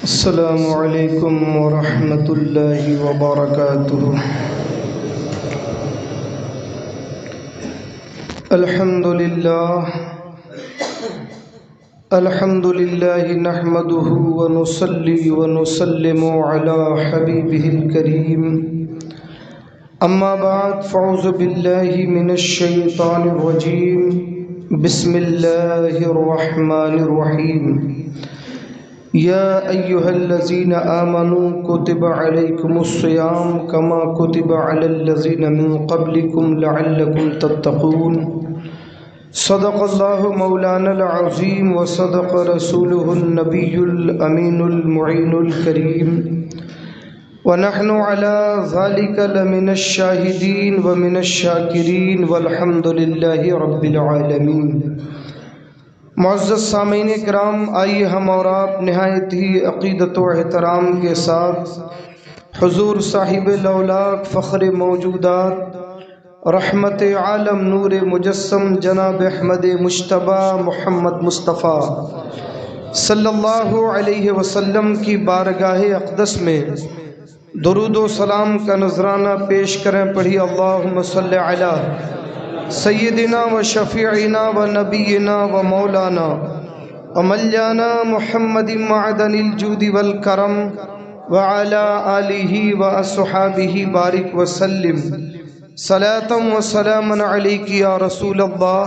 السلام علیکم ورحمۃ اللہ وبرکاتہ۔ الحمد للہ نحمده ونصلی ونسلم علی حبیبہ الکریم، اما بعد فاعوذ باللہ من الشیطان الرجیم، بسم اللہ الرحمن الرحیم۔ یا ایہا الذین آمنوا کتب علیکم الصیام کما کتب علی الذین من قبلکم لعلکم تتقون۔ صدق اللہ مولانا العظیم وصدق رسولہ النبی الامین المعین الکریم، ونحن علی ذلک لمن الشاہدین ومن الشاکرین والحمد للہ رب العالمین۔ معزز سامعین کرام، آئیے ہم اور آپ نہایت ہی عقیدت و احترام کے ساتھ حضور صاحب لولاک فخر موجودات رحمت عالم نور مجسم جناب احمد مجتبیٰ محمد مصطفیٰ صلی اللہ علیہ وسلم کی بارگاہ اقدس میں درود و سلام کا نذرانہ پیش کریں۔ پڑھی اللہم صلی علی سیدنا و شفیعنا و نبینا و مولانا و ملیانا محمد معدن الجود والکرم وعلی آلہ و اصحابہ بارک وسلم۔ صلاة و سلام علیک یا رسول اللہ،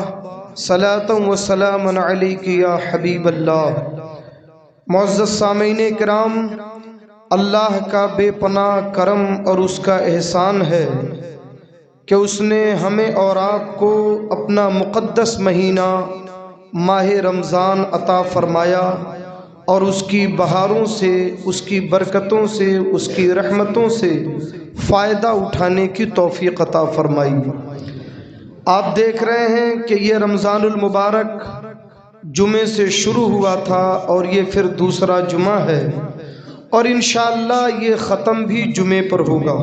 صلاة و سلام علیک یا حبیب اللہ۔ معزز سامعین کرام، اللہ کا بے پناہ کرم اور اس کا احسان ہے کہ اس نے ہمیں اور آپ کو اپنا مقدس مہینہ ماہ رمضان عطا فرمایا اور اس کی بہاروں سے، اس کی برکتوں سے، اس کی رحمتوں سے فائدہ اٹھانے کی توفیق عطا فرمائی۔ آپ دیکھ رہے ہیں کہ یہ رمضان المبارک جمعے سے شروع ہوا تھا اور یہ پھر دوسرا جمعہ ہے، اور انشاءاللہ یہ ختم بھی جمعے پر ہوگا۔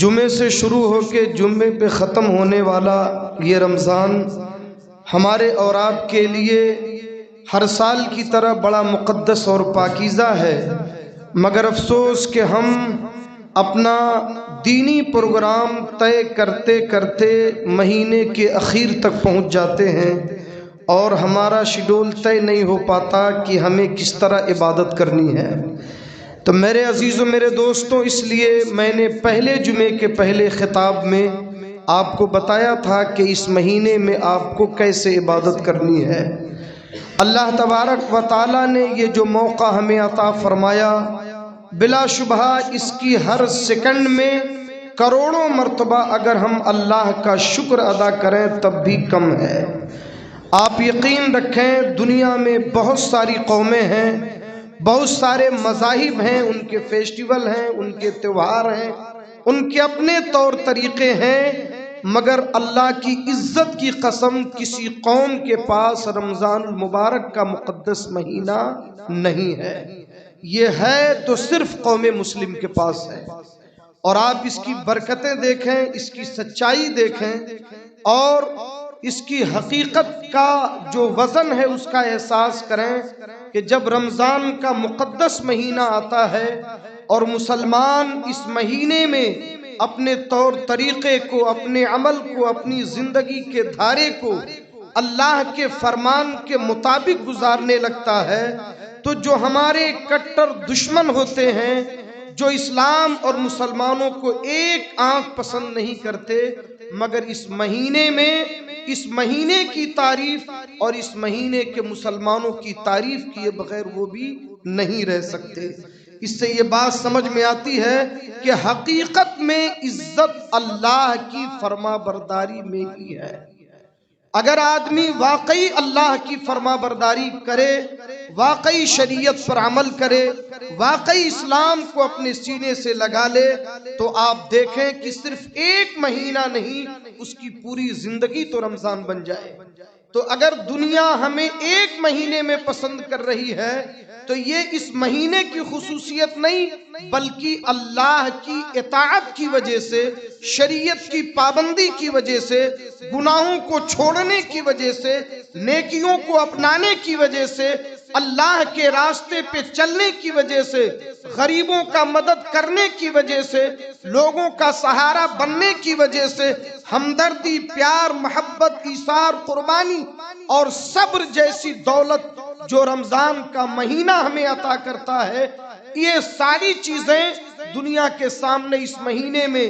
جمعے سے شروع ہو کے جمعے پہ ختم ہونے والا یہ رمضان ہمارے اور آپ کے لیے ہر سال کی طرح بڑا مقدس اور پاکیزہ ہے، مگر افسوس کہ ہم اپنا دینی پروگرام طے کرتے کرتے مہینے کے اخیر تک پہنچ جاتے ہیں اور ہمارا شیڈول طے نہیں ہو پاتا کہ ہمیں کس طرح عبادت کرنی ہے۔ تو میرے عزیزوں، میرے دوستوں، اس لیے میں نے پہلے جمعے کے پہلے خطاب میں آپ کو بتایا تھا کہ اس مہینے میں آپ کو کیسے عبادت کرنی ہے۔ اللہ تبارک و تعالیٰ نے یہ جو موقع ہمیں عطا فرمایا، بلا شبہ اس کی ہر سیکنڈ میں کروڑوں مرتبہ اگر ہم اللہ کا شکر ادا کریں تب بھی کم ہے۔ آپ یقین رکھیں، دنیا میں بہت ساری قومیں ہیں، بہت سارے مذاہب ہیں، ان کے فیسٹیول ہیں، ان کے تہوار ہیں، ان کے اپنے طور طریقے ہیں، مگر اللہ کی عزت کی قسم کسی قوم کے پاس رمضان المبارک کا مقدس مہینہ نہیں ہے۔ یہ ہے تو صرف قوم مسلم کے پاس ہے، اور آپ اس کی برکتیں دیکھیں، اس کی سچائی دیکھیں اور اس کی حقیقت کا جو وزن ہے اس کا احساس کریں کہ جب رمضان کا مقدس مہینہ آتا ہے اور مسلمان اس مہینے میں اپنے طور طریقے کو، اپنے عمل کو، اپنی زندگی کے دھارے کو اللہ کے فرمان کے مطابق گزارنے لگتا ہے، تو جو ہمارے کٹر دشمن ہوتے ہیں، جو اسلام اور مسلمانوں کو ایک آنکھ پسند نہیں کرتے، مگر اس مہینے میں اس مہینے کی تعریف اور اس مہینے کے مسلمانوں کی تعریف کیے بغیر وہ بھی نہیں رہ سکتے۔ اس سے یہ بات سمجھ میں آتی ہے کہ حقیقت میں عزت اللہ کی فرما برداری میں ہی ہے۔ اگر آدمی واقعی اللہ کی فرما برداری کرے، واقعی شریعت پر عمل کرے، واقعی اسلام کو اپنے سینے سے لگا لے، تو آپ دیکھیں کہ صرف ایک مہینہ نہیں، اس کی پوری زندگی تو رمضان بن جائے۔ تو اگر دنیا ہمیں ایک مہینے میں پسند کر رہی ہے تو یہ اس مہینے کی خصوصیت نہیں، بلکہ اللہ کی اطاعت کی وجہ سے، شریعت کی پابندی کی وجہ سے، گناہوں کو چھوڑنے کی وجہ سے، نیکیوں کو اپنانے کی وجہ سے اللہ کے راستے پہ چلنے کی وجہ سے، غریبوں کا مدد کرنے کی وجہ سے، لوگوں کا سہارا بننے کی وجہ سے، ہمدردی، پیار، محبت، ایثار، قربانی اور صبر جیسی دولت جو رمضان کا مہینہ ہمیں عطا کرتا ہے، یہ ساری چیزیں دنیا کے سامنے اس مہینے میں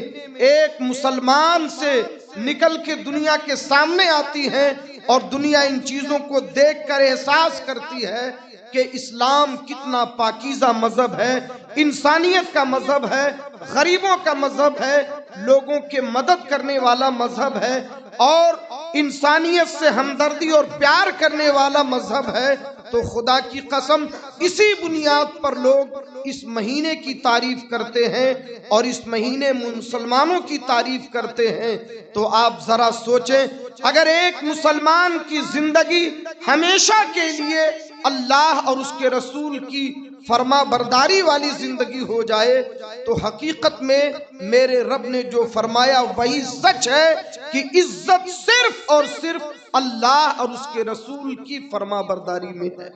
ایک مسلمان سے نکل کے دنیا کے سامنے آتی ہیں، اور دنیا ان چیزوں کو دیکھ کر احساس کرتی ہے کہ اسلام کتنا پاکیزہ مذہب ہے، انسانیت کا مذہب ہے، غریبوں کا مذہب ہے، لوگوں کے مدد کرنے والا مذہب ہے، اور انسانیت سے ہمدردی اور پیار کرنے والا مذہب ہے۔ تو خدا کی قسم اسی بنیاد پر لوگ اس مہینے کی تعریف کرتے ہیں اور اس مہینے مسلمانوں کی تعریف کرتے ہیں۔ تو آپ ذرا سوچیں، اگر ایک مسلمان کی زندگی ہمیشہ کے لیے اللہ اور اس کے رسول کی فرما برداری والی زندگی ہو جائے، تو حقیقت میں میرے رب نے جو فرمایا وہی سچ ہے کہ عزت صرف اور صرف اللہ اور اس کے رسول کی فرما برداری میں ہے۔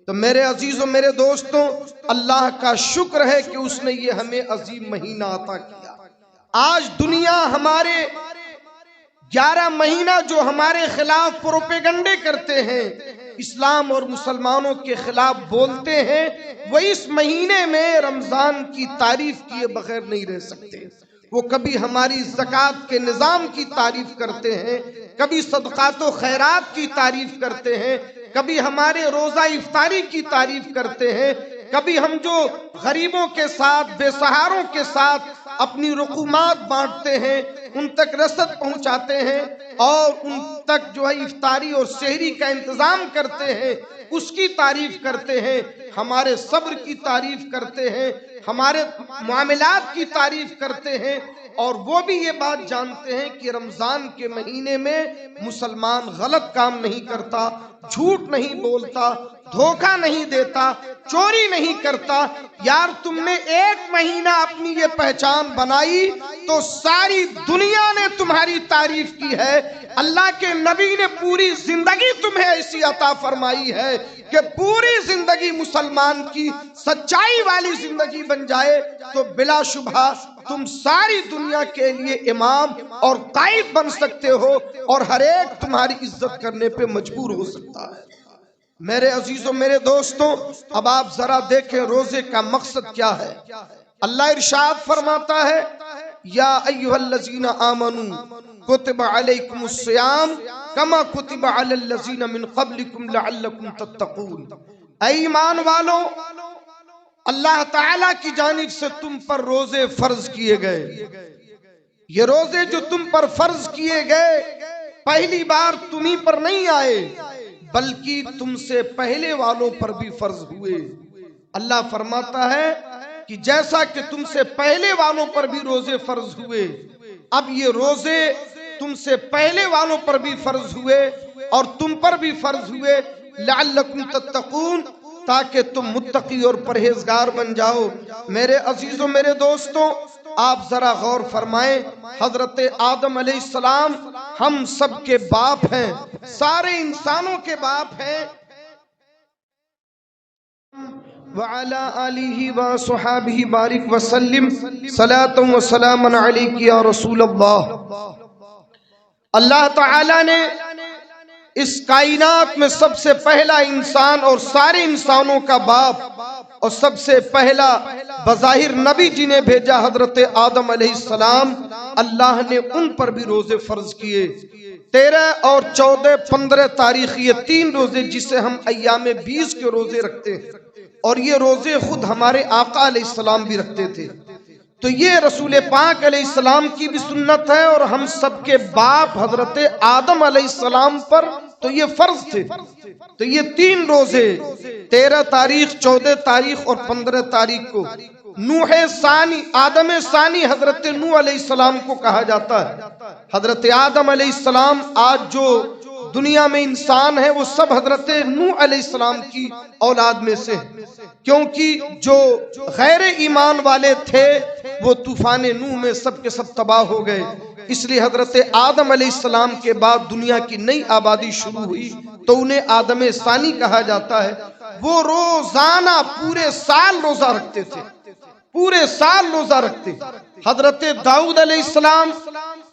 تو میرے عزیزوں، میرے دوستوں، اللہ کا شکر ہے کہ اس نے یہ ہمیں عظیم مہینہ عطا کیا۔ آج دنیا ہمارے 11 مہینہ جو ہمارے خلاف پروپیگنڈے کرتے ہیں، اسلام اور مسلمانوں کے خلاف بولتے ہیں، وہ اس مہینے میں رمضان کی تعریف کیے بغیر نہیں رہ سکتے۔ وہ کبھی ہماری زکوٰۃ کے نظام کی تعریف کرتے ہیں، کبھی صدقات و خیرات کی تعریف کرتے ہیں، کبھی ہمارے روزہ افطاری کی تعریف کرتے ہیں، کبھی ہم جو غریبوں کے ساتھ، بے سہاروں کے ساتھ اپنی رقومات بانٹتے ہیں، ان تک رسد پہنچاتے ہیں اور ان تک جو ہے افطاری اور سحری کا انتظام کرتے ہیں، اس کی تعریف کرتے ہیں، ہمارے صبر کی تعریف کرتے ہیں، ہمارے معاملات کی تعریف کرتے ہیں، اور وہ بھی یہ بات جانتے ہیں کہ رمضان کے مہینے میں مسلمان غلط کام نہیں کرتا، جھوٹ نہیں بولتا، دھوکہ نہیں دیتا، چوری نہیں کرتا۔ یار تم نے ایک مہینہ اپنی یہ پہچان بنائی تو ساری دنیا نے تمہاری تعریف کی ہے۔ اللہ کے نبی نے پوری زندگی تمہیں ایسی عطا فرمائی ہے کہ پوری زندگی مسلمان کی سچائی والی زندگی بن جائے تو بلا شبہ تم ساری دنیا کے لیے امام اور قائد بن سکتے ہو، اور ہر ایک تمہاری عزت کرنے پہ مجبور ہو سکتا ہے۔ میرے عزیزوں، میرے دوستوں، اب آپ ذرا دیکھیں روزے کا مقصد کیا ہے۔ اللہ ارشاد فرماتا ہے، یا ایھا الذین آمنوا کتب علیکم الصیام کما کتب علی الذین من قبلکم لعلکم تتقون۔ اے ایمان والو، اللہ تعالیٰ کی جانب سے تم پر روزے فرض کیے گئے۔ یہ روزے جو تم پر فرض کیے گئے پہلی بار تمہیں پر نہیں آئے، بلکہ تم سے پہلے والوں پر بھی فرض ہوئے۔ اللہ فرماتا ہے کہ جیسا کہ تم سے پہلے والوں پر بھی روزے فرض ہوئے، اب یہ روزے تم سے پہلے والوں پر بھی فرض ہوئے اور تم پر بھی فرض ہوئے، لعلکم تتقون، تاکہ تم متقی اور پرہیزگار بن جاؤ۔ میرے عزیزوں، میرے دوستوں، آپ ذرا غور فرمائیں، حضرت آدم علیہ السلام ہم سب کے باپ ہیں، سارے انسانوں کے باپ ہیں۔ وَعَلَىٰ آلِهِ وَصُحَابِهِ بارک وسلم صلاۃ و سلام علیک یا رسول اللہ۔ اللہ تعالیٰ نے اس کائنات میں سب سے پہلا انسان اور سارے انسانوں کا باپ اور سب سے پہلا بظاہر نبی جنہیں بھیجا حضرت آدم علیہ السلام، اللہ نے ان پر بھی روزے فرض کیے۔ 13 اور 14 15 تاریخ، یہ 3 روزے جسے ہم ایام 20 کے روزے رکھتے ہیں، اور یہ روزے خود ہمارے آقا علیہ السلام بھی رکھتے تھے۔ تو یہ رسول پاک علیہ السلام کی بھی سنت ہے، اور ہم سب کے باپ حضرت آدم علیہ السلام پر تو یہ فرض تھے۔ تو یہ 3 روزے 13 تاریخ، 14 تاریخ اور 15 تاریخ کو نوح ثانی، آدم ثانی حضرت نوح علیہ السلام کو کہا جاتا ہے۔ حضرت آدم علیہ السلام آج جو دنیا میں انسان ہے وہ سب حضرت نوح علیہ السلام کی اولاد میں سے، کیونکہ جو غیر ایمان والے تھے وہ طوفان نوح میں سب کے سب تباہ ہو گئے۔ اس لیے حضرت آدم علیہ السلام کے بعد دنیا کی نئی آبادی شروع ہوئی تو انہیں آدم ثانی کہا جاتا ہے۔ وہ روزانہ پورے سال روزہ رکھتے تھے، پورے سال روزہ رکھتے۔ حضرت داؤد علیہ السلام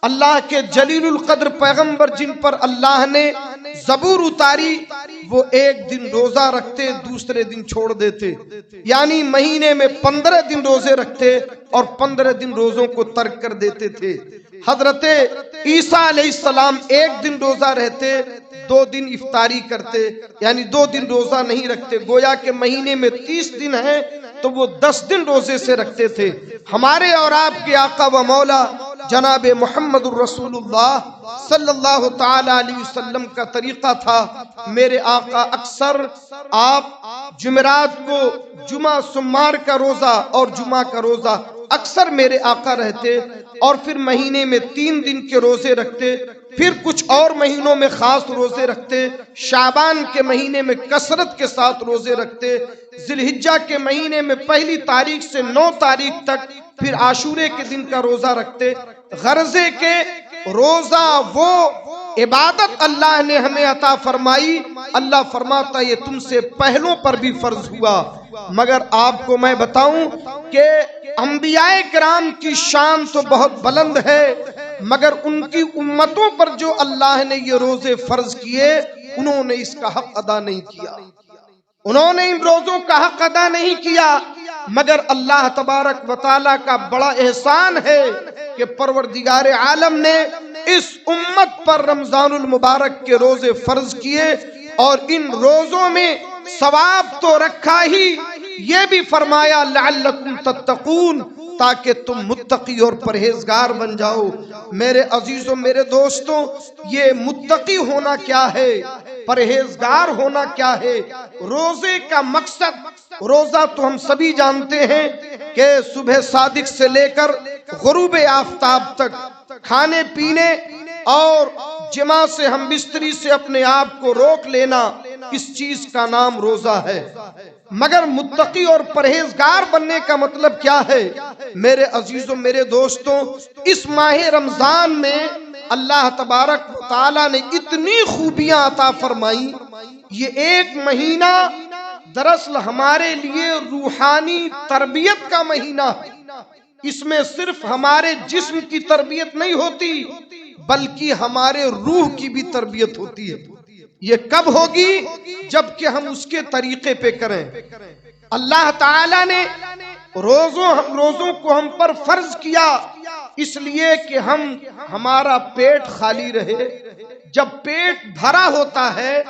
اللہ کے جلیل القدر پیغمبر جن پر اللہ نے زبور اتاری، وہ ایک دن روزہ رکھتے، دوسرے دن چھوڑ دیتے، یعنی مہینے میں 15 دن روزے رکھتے اور 15 دن روزوں کو ترک کر دیتے تھے۔ حضرت عیسیٰ علیہ السلام ایک دن روزہ رہتے، 2 دن افطاری کرتے، یعنی 2 دن روزہ نہیں رکھتے۔ گویا کہ مہینے میں 30 دن ہیں تو وہ 10 دن روزے سے رکھتے تھے۔ ہمارے اور آپ کے آقا و مولا جناب محمد الرسول اللہ صلی اللہ تعالی علیہ وسلم کا طریقہ تھا، میرے آقا اکثر آپ جمعرات کو جمعہ سمار کا روزہ اور جمعہ کا روزہ اکثر میرے آقا رہتے، اور پھر مہینے میں 3 دن کے روزے رکھتے، پھر کچھ اور مہینوں میں خاص روزے رکھتے، شعبان کے مہینے میں کثرت کے ساتھ روزے رکھتے، ذی الحجہ کے مہینے میں 1 تاریخ سے 9 تاریخ تک، پھر عاشورے کے دن کا روزہ رکھتے۔ غرضے کے روزہ وہ عبادت اللہ نے ہمیں عطا فرمائی، اللہ فرماتا یہ تم سے پہلوں پر بھی فرض ہوا۔ مگر آپ کو میں بتاؤں کہ انبیاء کرام کی شان تو بہت بلند ہے، مگر ان کی امتوں پر جو اللہ نے یہ روزے فرض کیے، انہوں نے اس کا حق ادا نہیں کیا، انہوں نے ان روزوں کا حق ادا نہیں کیا۔ مگر اللہ تبارک و تعالیٰ کا بڑا احسان ہے کہ پروردگار عالم نے اس امت پر رمضان المبارک کے روزے فرض کیے، اور ان روزوں میں ثواب تو رکھا ہی، یہ بھی فرمایا لعلکم تتقون، تاکہ تم متقی اور پرہیزگار بن جاؤ۔ میرے عزیزوں، میرے دوستوں، یہ متقی ہونا کیا ہے، پرہیزگار ہونا کیا ہے؟ روزے کا مقصد، روزہ تو ہم سبھی جانتے ہیں کہ صبح صادق سے لے کر غروب آفتاب تک کھانے پینے اور جماع سے ہم بستری سے اپنے آپ کو روک لینا، اس چیز کا نام روزہ ہے۔ مگر متقی اور پرہیزگار بننے کا مطلب کیا ہے؟ میرے عزیزوں، میرے دوستوں، اس ماہ رمضان میں اللہ تبارک و تعالیٰ نے اتنی خوبیاں عطا فرمائی۔ یہ ایک مہینہ دراصل ہمارے لیے روحانی تربیت کا مہینہ ہے۔ اس میں صرف ہمارے جسم کی تربیت نہیں ہوتی، بلکہ ہمارے روح کی بھی تربیت ہوتی ہے۔ یہ کب ہوگی؟ جبکہ ہم اس کے طریقے پہ کریں۔ اللہ تعالیٰ نے روزوں کو ہم پر فرض کیا اس لیے کہ ہمارا پیٹ خالی رہے۔ جب پیٹ بھرا ہوتا ہے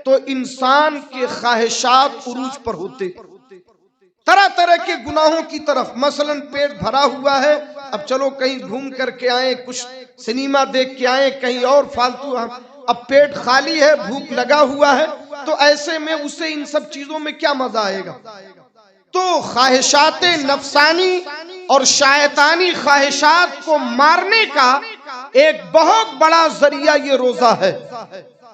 تو انسان کے خواہشات عروج پر ہوتے، طرح طرح کے گناہوں کی طرف۔ مثلا پیٹ بھرا ہوا ہے، اب چلو کہیں گھوم کر کے آئیں، کچھ سنیما دیکھ کے آئیں، کہیں اور فالتو۔ اب پیٹ خالی ہے، بھوک لگا ہوا ہے، تو ایسے میں اسے ان سب چیزوں میں کیا مزہ آئے گا؟ تو خواہشات نفسانی اور شیطانی خواہشات کو مارنے کا ایک بہت بڑا ذریعہ یہ روزہ ہے۔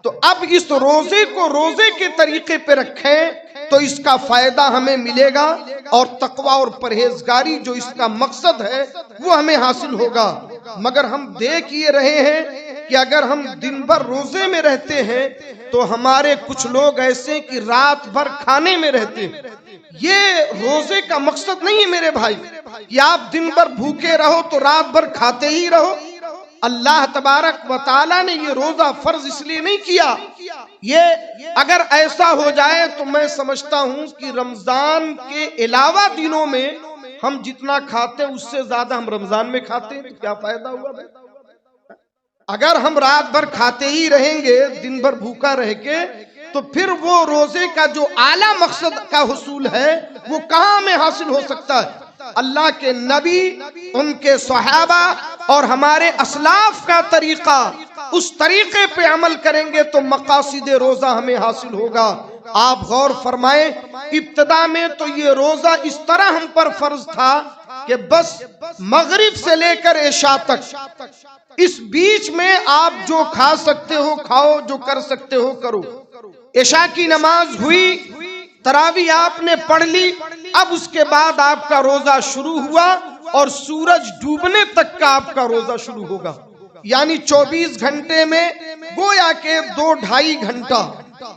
تو اب اس روزے کو روزے کے طریقے پہ رکھیں تو اس کا فائدہ ہمیں ملے گا، اور تقوی اور پرہیزگاری جو اس کا مقصد ہے وہ ہمیں حاصل ہوگا۔ مگر ہم دیکھ یہ رہے ہیں کہ اگر ہم دن بھر روزے میں رہتے ہیں تو ہمارے کچھ لوگ ایسے کہ رات بھر کھانے میں رہتے ہیں۔ یہ روزے کا مقصد نہیں ہے میرے بھائی کہ آپ دن بھر بھوکے رہو تو رات بھر کھاتے ہی رہو۔ اللہ تبارک و تعالیٰ نے یہ روزہ فرض اس لیے نہیں کیا۔ یہ اگر ایسا ہو جائے تو میں سمجھتا ہوں کہ رمضان کے علاوہ دنوں میں ہم جتنا کھاتے اس سے زیادہ ہم رمضان میں کھاتے ہیں، تو کیا فائدہ ہوا؟ اگر ہم رات بھر کھاتے ہی رہیں گے، دن بھر بھوکا رہ کے، تو پھر وہ روزے کا جو اعلیٰ مقصد کا حصول ہے وہ کہاں میں حاصل ہو سکتا ہے؟ اللہ کے نبی، ان کے صحابہ اور ہمارے اسلاف کا طریقہ، اس طریقے پہ عمل کریں گے تو مقاصد روزہ ہمیں حاصل ہوگا۔ آپ غور فرمائیں، ابتدا میں تو یہ روزہ اس طرح ہم پر فرض تھا کہ بس مغرب سے لے کر عشاء تک، اس بیچ میں آپ جو کھا سکتے ہو کھاؤ، جو کر سکتے ہو کرو۔ عشاء کی نماز ہوئی، تراویح آپ نے پڑھ لی، اب اس کے بعد آپ کا روزہ شروع ہوا اور سورج ڈوبنے تک کا آپ کا روزہ شروع ہوگا۔ یعنی 24 گھنٹے میں گویا کہ 2-2.5 گھنٹہ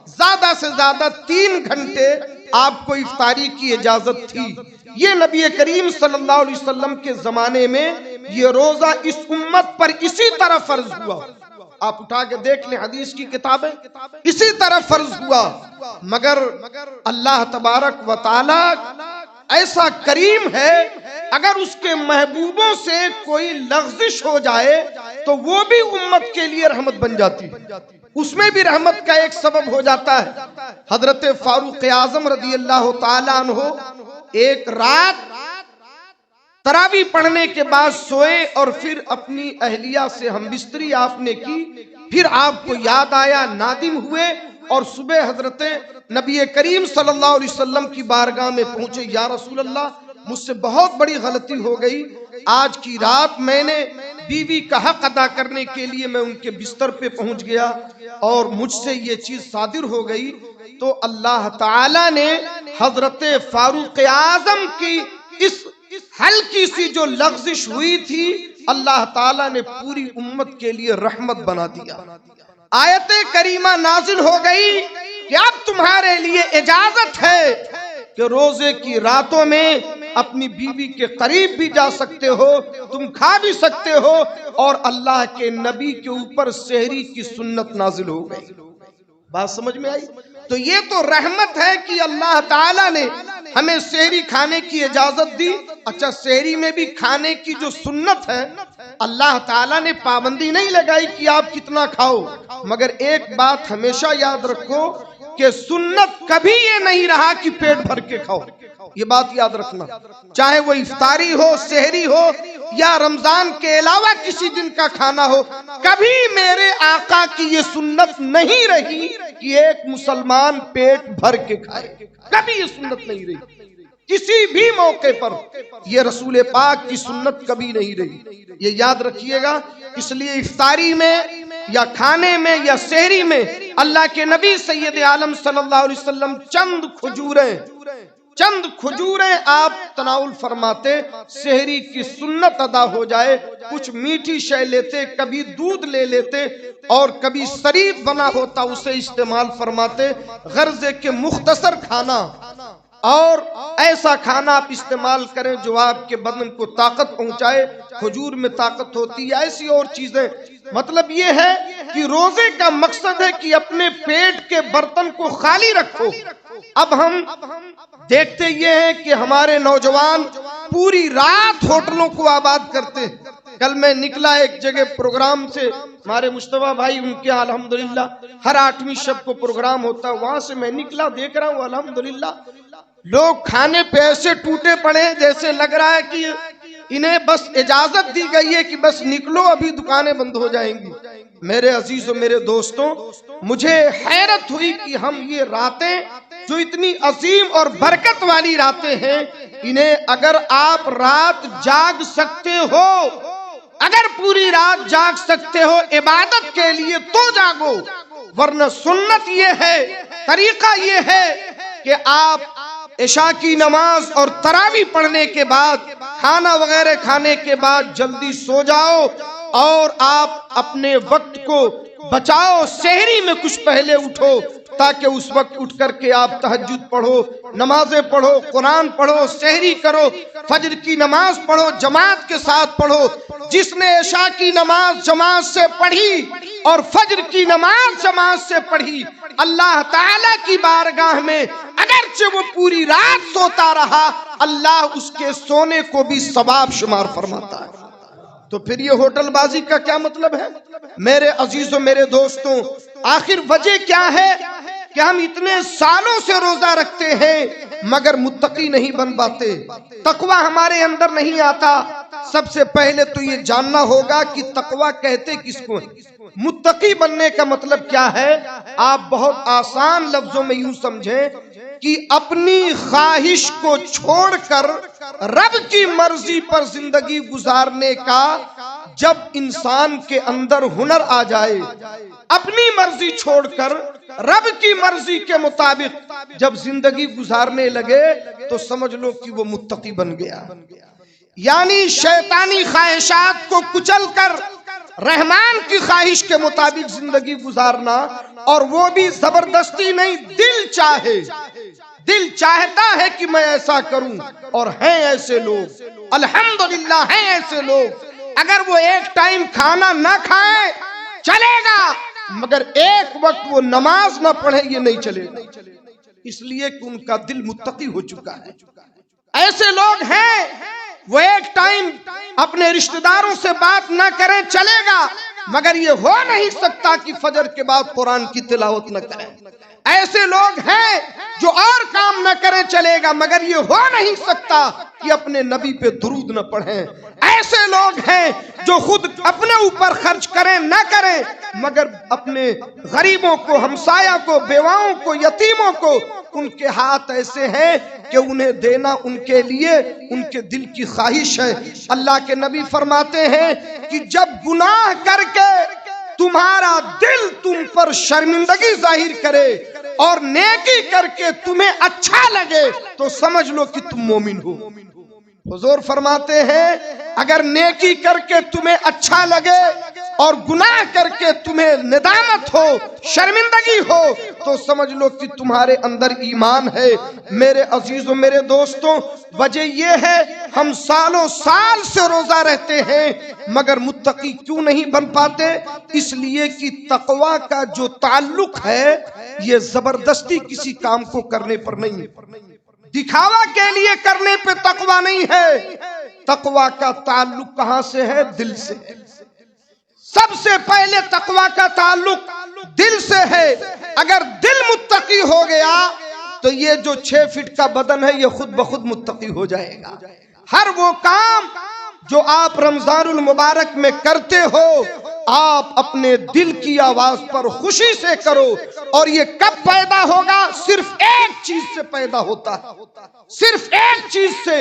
زیادہ سے زیادہ 3 گھنٹے آپ کو افطاری کی اجازت تھی۔ یہ نبی کریم صلی اللہ علیہ وسلم کے زمانے میں یہ روزہ اس امت پر اسی طرح فرض ہوا۔ آپ اٹھا کے دیکھ لیں حدیث کی کتابیں، اسی طرح فرض ہوا۔ مگر اللہ تبارک و تعالی ایسا کریم ہے، اگر اس کے محبوبوں سے کوئی لغزش ہو جائے تو وہ بھی امت کے لیے رحمت بن جاتی، اس میں بھی رحمت کا ایک سبب ہو جاتا ہے۔ حضرت فاروق اعظم رضی اللہ تعالیٰ عنہ ایک رات تراویح پڑھنے کے بعد سوئے اور پھر اپنی اہلیہ سے ہم بستری آپ نے کی، پھر آپ کو یاد آیا، نادم ہوئے اور صبح حضرت نبی کریم صلی اللہ علیہ وسلم کی بارگاہ میں پہنچے، یا رسول اللہ مجھ سے بہت بڑی غلطی ہو گئی، آج کی رات میں نے بیوی کا حق ادا کرنے کے لیے میں ان کے بستر پہ پہنچ گیا اور مجھ سے یہ چیز صادر ہو گئی۔ تو اللہ تعالی نے حضرت فاروق اعظم کی اس ہلکی سی جو لغزش ہوئی تھی، اللہ تعالیٰ نے پوری امت کے لیے رحمت بنا دیا۔ آیت کریمہ نازل ہو گئی کہ اب تمہارے لیے اجازت ہے کہ روزے کی راتوں میں اپنی بیوی کے قریب بھی جا سکتے ہو، تم کھا بھی سکتے ہو، اور اللہ کے نبی کے اوپر سحری کی سنت نازل ہو گئی۔ بات سمجھ میں آئی؟ تو یہ تو رحمت ہے کہ اللہ تعالیٰ نے ہمیں سحری کھانے کی اجازت دی۔ اچھا، سحری میں بھی کھانے کی جو سنت ہے، اللہ تعالیٰ نے پابندی نہیں لگائی کہ آپ کتنا کھاؤ، مگر ایک بات ہمیشہ یاد رکھو کہ سنت کبھی یہ نہیں رہا کہ پیٹ بھر کے کھاؤ، یہ بات یاد رکھنا، چاہے وہ افطاری ہو، سحری ہو، یا رمضان کے علاوہ کسی دن کا کھانا ہو، کبھی میرے آقا کی یہ سنت نہیں رہی کہ ایک مسلمان پیٹ بھر کے کھائے، کبھی یہ سنت نہیں رہی، کسی بھی موقع پر یہ رسول پاک کی سنت کبھی نہیں رہی، یہ یاد رکھیے گا۔ اس لیے افطاری میں یا کھانے میں یا سحری میں اللہ کے نبی سید عالم صلی اللہ علیہ وسلم چند کھجوریں آپ تناول فرماتے، سحری کی سنت ادا ہو جائے، کچھ میٹھی شے لیتے، کبھی دودھ لے لیتے اور کبھی شریف بنا ہوتا اسے استعمال فرماتے، غرض ہے کہ مختصر کھانا اور ایسا کھانا آپ استعمال کریں جو آپ کے بدن کو طاقت پہنچائے۔ کھجور میں طاقت ہوتی ہے، ایسی اور چیزیں۔ مطلب یہ ہے کہ روزے کا مقصد ہے کہ اپنے پیٹ کے برتن کو خالی رکھو۔ اب ہم دیکھتے یہ ہیں کہ ہمارے نوجوان پوری رات ہوٹلوں کو آباد کرتے ہیں۔ کل میں نکلا ایک جگہ پروگرام سے، ہمارے مصطفیٰ بھائی ان کے الحمدللہ ہر 8ویں شب کو پروگرام ہوتا ہے، وہاں سے میں نکلا دیکھ رہا ہوں الحمدللہ لوگ کھانے پہ ایسے ٹوٹے پڑے جیسے لگ رہا ہے کہ انہیں بس اجازت دی گئی ہے کہ بس نکلو، ابھی دکانیں بند ہو جائیں گی۔ میرے عزیزوں، میرے دوستوں، مجھے حیرت ہوئی کہ ہم یہ راتیں جو اتنی عظیم اور برکت والی راتیں ہیں، انہیں اگر آپ رات جاگ سکتے ہو، اگر پوری رات جاگ سکتے ہو عبادت کے لیے تو جاگو، ورنہ سنت یہ ہے، طریقہ یہ ہے کہ آپ عشاء کی نماز اور تراویح پڑھنے کے بعد، کھانا وغیرہ کھانے کے بعد جلدی سو جاؤ اور آپ اپنے وقت کو بچاؤ، سحری میں کچھ پہلے اٹھو تاکہ اس وقت اٹھ کر کے آپ تہجد پڑھو، نمازیں پڑھو، قرآن پڑھو، سحری کرو، فجر کی نماز پڑھو، جماعت کے ساتھ پڑھو۔ جس نے عشاء کی نماز جماعت سے پڑھی اور فجر کی نماز جماعت سے پڑھی، اللہ تعالیٰ کی بارگاہ میں اگرچہ وہ پوری رات سوتا رہا، اللہ اس کے سونے کو بھی ثواب شمار فرماتا ہے۔ تو پھر یہ ہوٹل بازی کا کیا مطلب ہے؟ میرے عزیزوں، میرے دوستوں، آخر وجہ کیا ہے کہ ہم اتنے سالوں سے روزہ رکھتے ہیں مگر متقی نہیں بن پاتے، تقوی ہمارے اندر نہیں آتا۔ سب سے پہلے تو یہ جاننا ہوگا کہ تقوی کہتے کس کو ہیں، متقی بننے کا مطلب کیا ہے۔ آپ بہت آسان لفظوں میں یوں سمجھیں کہ اپنی خواہش کو چھوڑ کر رب کی مرضی پر زندگی گزارنے کا جب انسان کے اندر ہنر آ جائے، اپنی مرضی چھوڑ کر رب کی مرضی کے مطابق جب زندگی گزارنے لگے تو سمجھ لو کہ وہ متقی بن گیا۔ یعنی شیطانی خواہشات کو کچل کر رحمان کی خواہش کے مطابق زندگی گزارنا، اور وہ بھی زبردستی نہیں، دل چاہتا ہے کہ میں ایسا کروں، اور ہیں ایسے لوگ، الحمدللہ ہیں ایسے لوگ، اگر وہ ایک ٹائم کھانا نہ کھائیں چلے گا، مگر ایک وقت وہ نماز نہ پڑھیں یہ نہیں چلے گا، اس لیے کہ ان کا دل متقی ہو چکا ہے۔ ایسے لوگ ہیں وہ ایک ٹائم اپنے رشتہ داروں سے بات نہ کریں چلے گا، مگر یہ ہو نہیں سکتا کہ فجر کے بعد قرآن کی تلاوت نہ کریں۔ ایسے لوگ ہیں جو اور کام نہ کریں چلے گا، مگر یہ ہو نہیں سکتا کہ اپنے نبی پہ درود نہ پڑھیں۔ ایسے لوگ ہیں جو خود اپنے اوپر خرچ کریں نہ کریں، مگر اپنے غریبوں کو، ہمسایہ کو، بیواؤں کو، یتیموں کو، ان کے ہاتھ ایسے ہیں کہ انہیں دینا ان کے لیے ان کے دل کی خواہش ہے۔ اللہ کے نبی فرماتے ہیں کہ جب گناہ کر کے تمہارا دل تم پر شرمندگی ظاہر کرے اور نیکی کر کے تمہیں اچھا لگے تو سمجھ لو کہ تم مومن ہو۔ حضور فرماتے ہیں اگر نیکی کر کے تمہیں اچھا لگے اور گناہ کر کے تمہیں ندامت ہو، شرمندگی ہو، تو سمجھ لو کہ تمہارے اندر ایمان ہے۔ میرے عزیزوں، میرے دوستوں، وجہ یہ ہے ہم سالوں سال سے روزہ رہتے ہیں مگر متقی کیوں نہیں بن پاتے؟ اس لیے کہ تقوی کا جو تعلق ہے یہ زبردستی کسی کام کو کرنے پر نہیں، دکھاوا کے لیے کرنے پہ تقوی نہیں ہے۔ تقوی کا تعلق کہاں سے ہے؟ دل سے۔ سب سے پہلے تقوی کا تعلق دل سے ہے۔ اگر دل متقی ہو گیا تو یہ جو 6 فٹ کا بدن ہے یہ خود بخود متقی ہو جائے گا۔ ہر وہ کام جو آپ رمضان المبارک میں کرتے ہو آپ اپنے دل کی آواز پر خوشی سے کرو، اور یہ کب پیدا ہوگا؟ صرف ایک چیز سے پیدا ہوتا ہے، صرف ایک چیز سے۔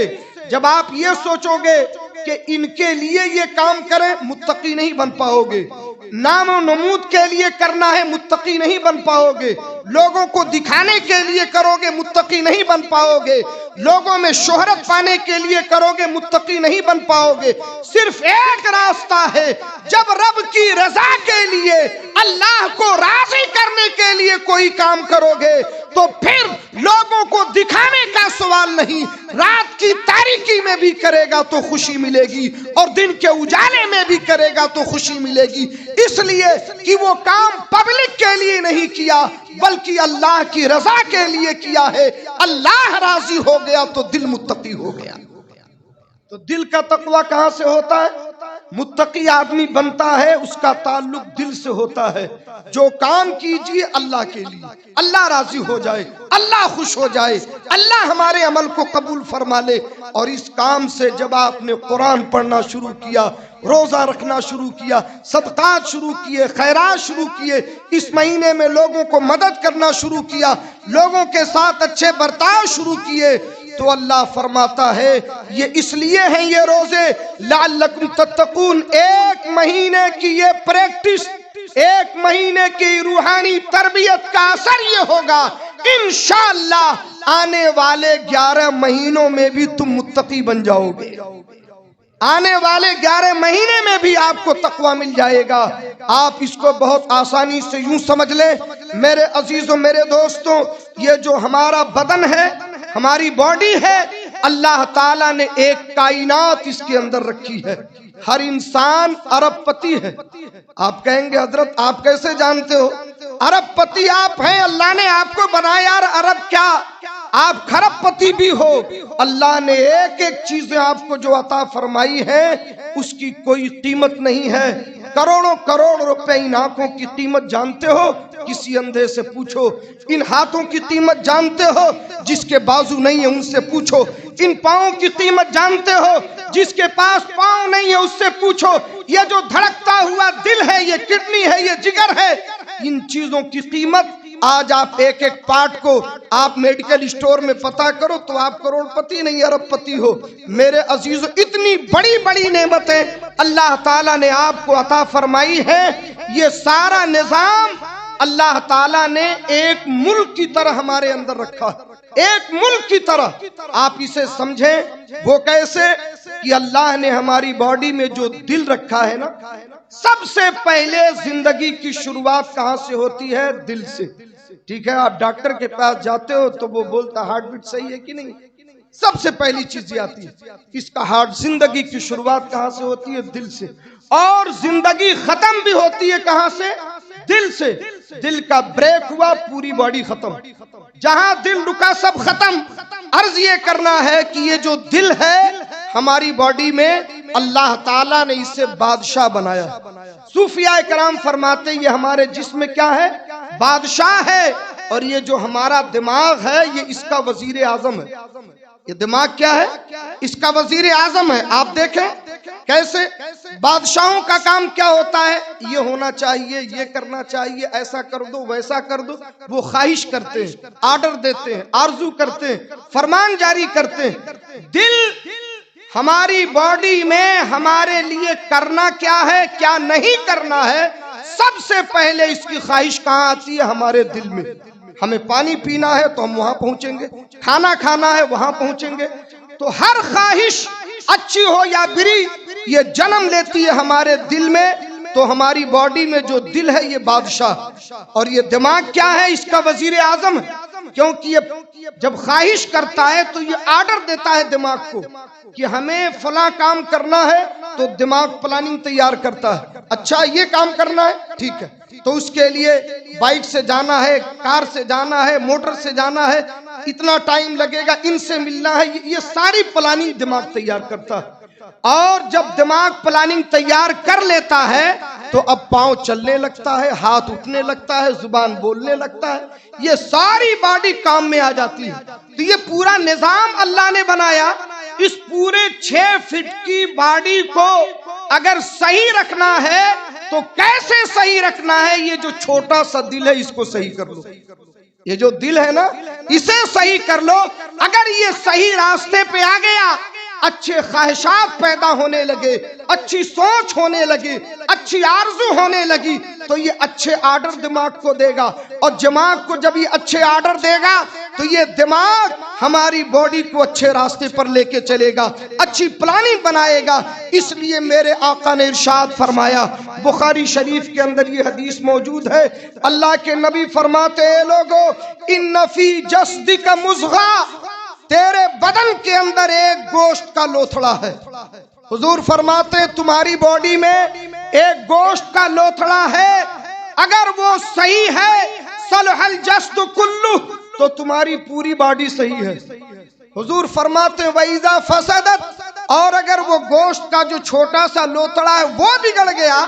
جب آپ یہ سوچو گے کہ ان کے لیے یہ کام کریں متقی نہیں بن پاؤ گے، نام و نمود کے لیے کرنا ہے متقی نہیں بن پاؤ گے، لوگوں کو دکھانے کے لیے کرو گے متقی نہیں بن پاؤ گے، لوگوں میں شہرت پانے کے لیے کرو گے متقی نہیں بن پاؤ گے۔ صرف ایک راستہ ہے، جب رب کی رضا کے لیے، اللہ کو راضی کرنے کے لیے کوئی کام کرو گے تو پھر لوگوں کو دکھانے کا سوال نہیں، رات کی تاریکی میں بھی کرے گا تو خوشی ملے گی اور دن کے اجالے میں بھی کرے گا تو خوشی ملے گی، اس لیے کہ وہ کام پبلک کے لیے نہیں کیا بلکہ اللہ کی رضا کے لیے کیا ہے۔ اللہ راضی ہو گیا تو دل متقی ہو گیا۔ تو دل کا تقوی کہاں سے ہوتا ہے؟ متقی آدمی بنتا ہے اس کا تعلق دل سے ہوتا ہے۔ جو کام کیجئے اللہ کے لیے، اللہ راضی ہو جائے، اللہ خوش ہو جائے، اللہ ہمارے عمل کو قبول فرما لے۔ اور اس کام سے جب آپ نے قرآن پڑھنا شروع کیا، روزہ رکھنا شروع کیا، صدقات شروع کیے، خیرات شروع کیے، اس مہینے میں لوگوں کو مدد کرنا شروع کیا، لوگوں کے ساتھ اچھے برتاؤ شروع کیے، تو اللہ فرماتا ہے یہ اس لیے ہیں یہ روزے لعلکم تتقون۔ ایک مہینے کی یہ پریکٹس، ایک مہینے کی روحانی تربیت کا اثر یہ ہوگا انشاءاللہ آنے والے 11 مہینوں میں بھی تم متقی بن جاؤ گے۔ آنے والے 11 مہینے میں بھی آپ کو تقوی مل جائے گا۔ آپ اس کو بہت آسانی سے یوں سمجھ لیں میرے عزیزوں، میرے دوستوں، یہ جو ہمارا بدن ہے، ہماری باڈی ہے، اللہ تعالیٰ نے ایک کائنات اس کے اندر رکھی ہے۔ ہر انسان ارب پتی ہے۔ آپ کہیں گے حضرت آپ کیسے جانتے ہو؟ ارب پتی آپ ہیں، اللہ نے آپ کو بنایا۔ یار ارب کیا، آپ کھرب پتی بھی ہو۔ اللہ نے ایک ایک چیزیں آپ کو جو عطا فرمائی ہے اس کی کوئی قیمت نہیں ہے۔ کروڑوں کروڑ روپے ان آنکھوں کی قیمت جانتے ہو؟ کسی اندھے سے پوچھو۔ ان ہاتھوں کی قیمت جانتے ہو؟ جس کے بازو نہیں ہے ان سے پوچھو۔ ان پاؤں کی قیمت جانتے ہو؟ جس کے پاس پاؤں نہیں ہے اس سے پوچھو۔ یہ جو دھڑکتا ہوا دل ہے، یہ کڈنی ہے، یہ جگر ہے، ان چیزوں کی قیمت آج آپ ایک ایک پارٹ کو آپ میڈیکل اسٹور میں پتہ کرو تو آپ کروڑ پتی نہیں ارب پتی ہو۔ میرے عزیزو، اتنی بڑی بڑی نعمتیں اللہ تعالیٰ نے آپ کو عطا فرمائی ہے۔ یہ سارا نظام اللہ تعالیٰ نے ایک ملک کی طرح ہمارے اندر رکھا ہے۔ ایک ملک کی طرح آپ اسے سمجھیں۔ وہ کیسے کہ اللہ نے ہماری باڈی میں جو دل رکھا ہے نا، سب سے پہلے زندگی کی شروعات کہاں سے ہوتی ہے؟ دل سے۔ ٹھیک ہے، آپ ڈاکٹر کے پاس جاتے ہو تو وہ بولتا ہارٹ بیٹ صحیح ہے کہ نہیں، سب سے پہلی چیز یہ آتی ہے اس کا ہارٹ۔ زندگی کی شروعات کہاں سے ہوتی ہے؟ دل سے۔ اور زندگی ختم بھی ہوتی ہے کہاں سے؟ دل سے۔ دل کا بریک ہوا، پوری باڈی ختم۔ جہاں دل رکا سب ختم۔ عرض یہ کرنا ہے کہ یہ جو دل ہے ہماری باڈی میں، اللہ تعالیٰ نے اسے بادشاہ بنایا۔ صوفیاء کرام فرماتے یہ ہمارے جسم میں کیا ہے؟ بادشاہ ہے۔ اور یہ جو ہمارا دماغ ہے یہ اس کا وزیر اعظم ہے۔ یہ دماغ کیا ہے؟ اس کا وزیر اعظم ہے۔ آپ دیکھیں کیسے بادشاہوں کا کام کیا ہوتا ہے؟ یہ ہونا چاہیے، یہ کرنا چاہیے، ایسا کر دو، ویسا کر دو۔ وہ خواہش کرتے ہیں، آرڈر دیتے ہیں، آرزو کرتے ہیں، فرمان جاری کرتے ہیں۔ دل ہماری باڈی میں ہمارے لیے کرنا کیا ہے، کیا نہیں کرنا ہے، سب سے پہلے اس کی خواہش کہاں آتی ہے؟ ہمارے دل میں۔ ہمیں پانی پینا ہے تو ہم وہاں پہنچیں گے، کھانا کھانا ہے وہاں پہنچیں گے۔ تو ہر خواہش اچھی ہو یا بری یہ جنم لیتی ہے ہمارے دل میں۔ تو ہماری باڈی میں جو دل ہے یہ بادشاہ، اور یہ دماغ کیا ہے؟ اس کا وزیر اعظم ہے۔ کیونکہ یہ جب خواہش کرتا ہے تو یہ آرڈر دیتا ہے دماغ کو کہ ہمیں فلاں کام کرنا ہے، تو دماغ پلاننگ تیار کرتا ہے۔ اچھا یہ کام کرنا ہے، ٹھیک ہے، تو اس کے لیے بائک سے جانا ہے، کار سے جانا ہے، موٹر سے جانا ہے، اتنا ٹائم لگے گا، ان سے ملنا ہے، یہ ساری پلاننگ دماغ تیار کرتا ہے۔ اور جب دماغ پلاننگ تیار کر لیتا ہے تو اب پاؤں چلنے لگتا ہے، ہاتھ اٹھنے لگتا ہے، زبان بولنے لگتا ہے، یہ ساری باڈی کام میں آ جاتی ہے۔ تو یہ پورا نظام اللہ نے بنایا۔ اس پورے 6 فٹ کی باڈی کو اگر صحیح رکھنا ہے تو کیسے صحیح رکھنا ہے؟ یہ جو چھوٹا سا دل ہے اس کو صحیح کر لو۔ یہ جو دل ہے نا اسے صحیح کر لو۔ اگر یہ صحیح راستے پہ آ گیا، اچھے خواہشات پیدا ہونے لگے، اچھی سوچ ہونے لگی، اچھی آرزو ہونے لگی، تو یہ اچھے آرڈر دماغ کو دے گا۔ اور دماغ کو جب یہ اچھے آرڈر دے گا تو یہ دماغ ہماری باڈی کو اچھے راستے پر لے کے چلے گا، اچھی پلاننگ بنائے گا۔ اس لیے میرے آقا نے ارشاد فرمایا، بخاری شریف کے اندر یہ حدیث موجود ہے، اللہ کے نبی فرماتے ہیں لوگو ان فی جسدک مضغہ، تیرے بدن کے اندر ایک گوشت کا لوتھڑا ہے۔ حضور فرماتے تمہاری باڈی میں ایک گوشت کا لوتھڑا ہے، اگر وہ صحیح ہے صلح الجسد کلہ، تو تمہاری پوری باڈی صحیح ہے۔ حضور فرماتے وَإِذَا فَسَدَتْ، اور اگر وہ گوشت کا جو چھوٹا سا لوتھڑا ہے وہ بگڑ گیا،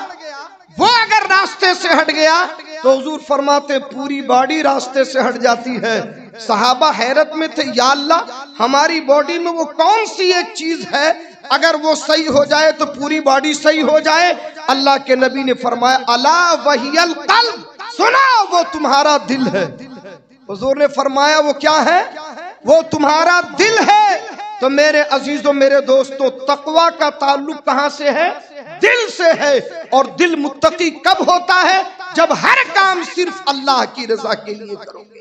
وہ اگر راستے سے ہٹ گیا، تو حضور فرماتے پوری باڈی راستے سے ہٹ جاتی ہے۔ صحابہ حیرت میں تھے، یا اللہ ہماری باڈی میں وہ کون سی ایک چیز ہے اگر وہ صحیح ہو جائے تو پوری باڈی صحیح ہو جائے؟ اللہ کے نبی نے فرمایا الا وہی القلب، سنا وہ تمہارا دل ہے۔ حضور نے فرمایا وہ کیا ہے؟ وہ تمہارا دل ہے۔ تو میرے عزیزوں، میرے دوستوں، تقوی کا تعلق کہاں سے ہے؟ دل سے ہے۔ اور دل متقی کب ہوتا ہے؟ جب ہر کام صرف اللہ کی رضا کے لیے کرو گے۔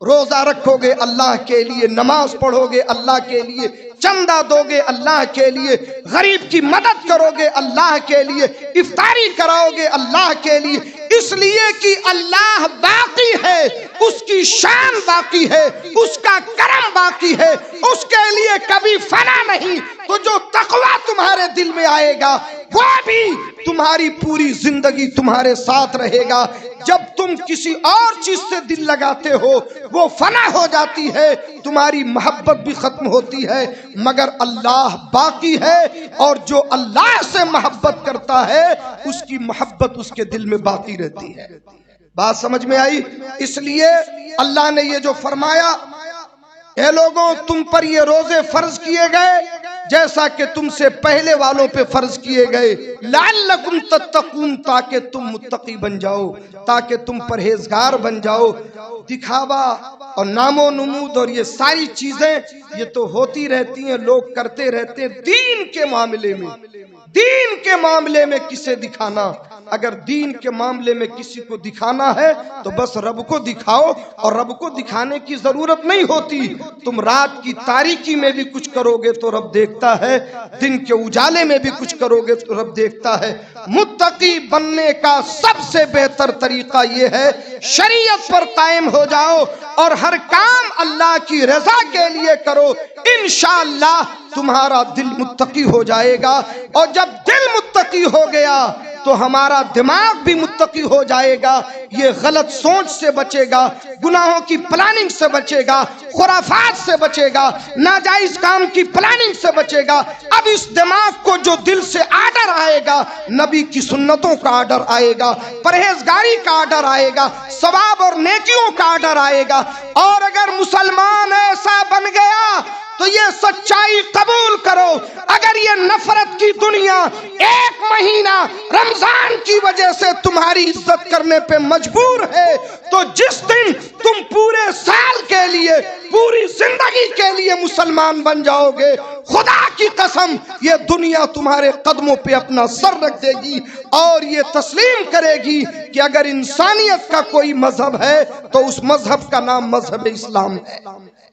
روزہ رکھو گے اللہ کے لیے، نماز پڑھو گے اللہ کے لیے، چندہ دو گے اللہ کے لیے، غریب کی مدد کرو گے اللہ کے لیے، افطاری کراؤ گے اللہ کے لیے، اس لیے کہ اللہ باقی ہے، اس کی شان باقی ہے، اس کا کرم باقی ہے، اس کے لیے کبھی فنا نہیں۔ تو جو تقوی تمہارے دل میں آئے گا وہ بھی تمہاری پوری زندگی تمہارے ساتھ رہے گا۔ جب تم کسی اور چیز سے دل لگاتے ہو وہ فنا ہو جاتی ہے، تمہاری محبت بھی ختم ہوتی ہے، مگر اللہ باقی ہے، اور جو اللہ سے محبت کرتا ہے اس کی محبت اس کے دل میں باقی رہتی ہے۔ بات سمجھ میں آئی؟ اس لیے اللہ نے یہ جو فرمایا، اے لوگوں تم پر یہ روزے فرض کیے گئے جیسا کہ تم سے پہلے والوں پہ فرض کیے گئے، لعلکم تتقون، تاکہ تم متقی بن جاؤ، تاکہ تم پرہیزگار بن جاؤ۔ دکھاوا اور نام و نمود اور یہ ساری چیزیں یہ تو ہوتی رہتی ہیں، لوگ کرتے رہتے ہیں دین کے معاملے میں۔ دین کے معاملے میں کسے دکھانا؟ اگر دین کے معاملے میں کسی کو دکھانا ہے تو بس رب کو دکھاؤ، اور رب کو دکھانے کی ضرورت نہیں ہوتی۔ تم رات کی تاریکی میں بھی کچھ کرو گے تو رب دیکھتا ہے، دن کے اجالے میں بھی کچھ کرو گے تو رب دیکھتا ہے۔ متقی بننے کا سب سے بہتر طریقہ یہ ہے شریعت پر قائم ہو جاؤ اور ہر کام اللہ کی رضا کے لیے کرو، انشاءاللہ تمہارا دل متقی ہو جائے گا۔ اور جب دل متقی ہو گیا تو ہمارا دماغ بھی متقی ہو جائے گا، یہ غلط سوچ سے بچے گا، گناہوں کی پلاننگ سے بچے گا، خرافات سے بچے گا، ناجائز کام کی پلاننگ سے بچے گا۔ اب اس دماغ کو جو دل سے آرڈر آئے گا، نبی کی سنتوں کا آرڈر آئے گا، پرہیزگاری کا آرڈر آئے گا، ثواب اور نیکیوں کا آرڈر آئے گا۔ اور اگر مسلمان ایسا بن گیا تو یہ سچائی قبول کرو، اگر یہ نفرت کی دنیا ایک مہینہ رمضان کی وجہ سے تمہاری عزت کرنے پہ مجبور ہے، تو جس دن تم پورے سال کے لیے، پوری زندگی کے لیے مسلمان بن جاؤ گے، خدا کی قسم یہ دنیا تمہارے قدموں پہ اپنا سر رکھ دے گی اور یہ تسلیم کرے گی کہ اگر انسانیت کا کوئی مذہب ہے تو اس مذہب کا نام مذہب اسلام ہے۔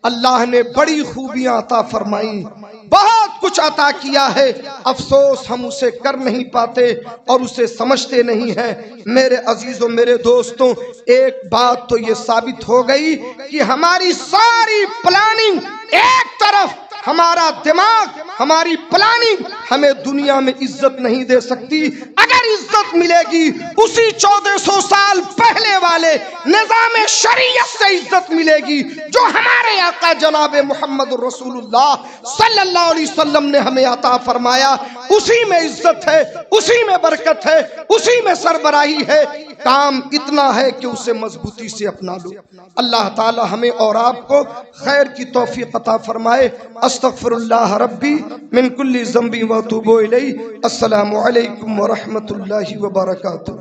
اللہ نے بڑی خوبیاں عطا فرمائی، بہت کچھ عطا کیا ہے، افسوس ہم اسے کر نہیں پاتے اور اسے سمجھتے نہیں ہیں۔ میرے عزیزوں، میرے دوستوں، ایک بات تو یہ ثابت ہو گئی کہ ہماری ساری پلاننگ ایک طرف، ہمارا دماغ، ہماری پلاننگ ہمیں دنیا میں عزت نہیں دے سکتی۔ اگر عزت ملے گی اسی 1400 سال پہلے والے نظام شریعت سے عزت ملے گی جو ہمارے آقا جناب محمد رسول اللہ صلی اللہ علیہ وسلم نے ہمیں عطا فرمایا۔ اسی میں عزت ہے، اسی میں برکت ہے، اسی میں سربراہی ہے۔ کام اتنا ہے کہ اسے مضبوطی سے اپنا لو۔ اللہ تعالی ہمیں اور آپ کو خیر کی توفیق عطا فرمائے۔ استغفر اللہ ربی من کل ذنب و اتوب الیہ۔ السلام علیکم ورحمۃ اللہ وبرکاتہ۔